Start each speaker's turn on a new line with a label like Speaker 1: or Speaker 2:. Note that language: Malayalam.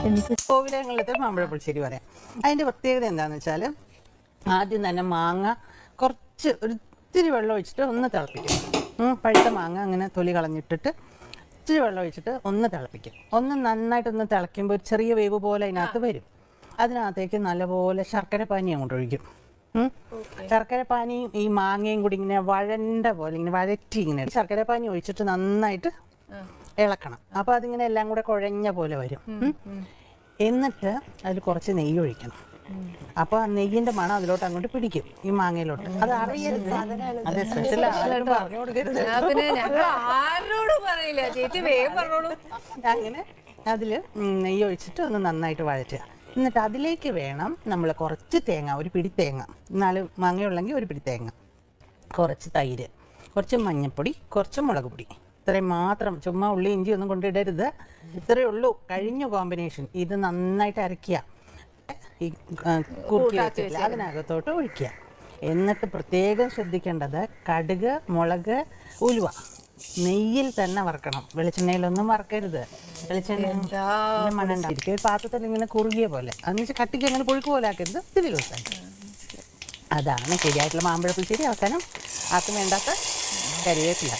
Speaker 1: എനിക്ക്
Speaker 2: കോവിലങ്ങളിലത്തെ മാമ്പഴ പുളിശ്ശേരി പറയാം. അതിൻ്റെ പ്രത്യേകത എന്താണെന്ന് വെച്ചാൽ ആദ്യം തന്നെ മാങ്ങ കുറച്ച് ഒരു ഇത്തിരി വെള്ളം ഒഴിച്ചിട്ട് ഒന്ന് തിളപ്പിക്കും. പഴുത്ത മാങ്ങ അങ്ങനെ തൊലി കളഞ്ഞിട്ടിട്ട് ഇത്തിരി വെള്ളം ഒഴിച്ചിട്ട് ഒന്ന് തിളപ്പിക്കും. ഒന്ന് നന്നായിട്ടൊന്ന് തിളയ്ക്കുമ്പോൾ ഒരു ചെറിയ വേവ് പോലെ അതിനകത്ത് വരും. അതിനകത്തേക്ക് നല്ലപോലെ ശർക്കര പാനി അങ്ങോട്ട് ഒഴിക്കും. ശർക്കര പാനിയും ഈ മാങ്ങയും കൂടി ഇങ്ങനെ വഴണ്ട പോലെ ഇങ്ങനെ വഴറ്റി ഇങ്ങനെ ശർക്കര പാനി ഒഴിച്ചിട്ട് നന്നായിട്ട് ഇളക്കണം. അപ്പോൾ അതിങ്ങനെ എല്ലാം കൂടെ കുഴഞ്ഞ പോലെ വരും. എന്നിട്ട് അതിൽ കുറച്ച് നെയ്യ് ഒഴിക്കണം. അപ്പോൾ ആ നെയ്യിൻ്റെ മണം അതിലോട്ട് അങ്ങോട്ട് പിടിക്കും, ഈ മാങ്ങയിലോട്ട്. അത് അറിയരുത്, അത് സ്പെഷ്യൽ പറഞ്ഞു കൊടുക്കരുത്. അങ്ങനെ അതിൽ നെയ്യ് ഒഴിച്ചിട്ട് ഒന്ന് നന്നായിട്ട് വഴറ്റുക. എന്നിട്ട് അതിലേക്ക് വേണം നമ്മൾ കുറച്ച് തേങ്ങ, ഒരു പിടി തേങ്ങ, 4 മാങ്ങയുള്ളെങ്കിൽ ഒരു പിടി തേങ്ങ, കുറച്ച് തൈര്, കുറച്ച് മഞ്ഞൾപ്പൊടി, കുറച്ച് മുളക് പൊടി, ഇത്രയും മാത്രം. ചുമ്മാ ഉള്ളി ഇഞ്ചി ഒന്നും കൊണ്ടിടരുത്. ഇത്രയേ ഉള്ളൂ, കഴിഞ്ഞ കോമ്പിനേഷൻ. ഇത് നന്നായിട്ട് അരയ്ക്കുക, ഈ കുറുക്കി വെച്ചില്ല അതിനകത്തോട്ട് ഒഴിക്കുക. എന്നിട്ട് പ്രത്യേകം ശ്രദ്ധിക്കേണ്ടത് കടുക്, മുളക്, ഉലുവ നെയ്യിൽ തന്നെ വറക്കണം, വെളിച്ചെണ്ണയിലൊന്നും വറക്കരുത്. വെളിച്ചെണ്ണ മണണ്ടായിരിക്കും. ഒരു പാത്രത്തിൽ ഇങ്ങനെ കുറുകിയ പോലെ, അതെന്ന് വെച്ചാൽ കട്ടിക്ക് അങ്ങനെ പുഴുക്ക് പോലെ ആക്കരുത്, ഇത്തിരി ലൂസായിട്ട്. അതാണ് ശരിയായിട്ടുള്ള മാമ്പഴ പുളിശ്ശേരി. അവസാനം ആർക്കും വേണ്ടാത്ത കരിവേപ്പില.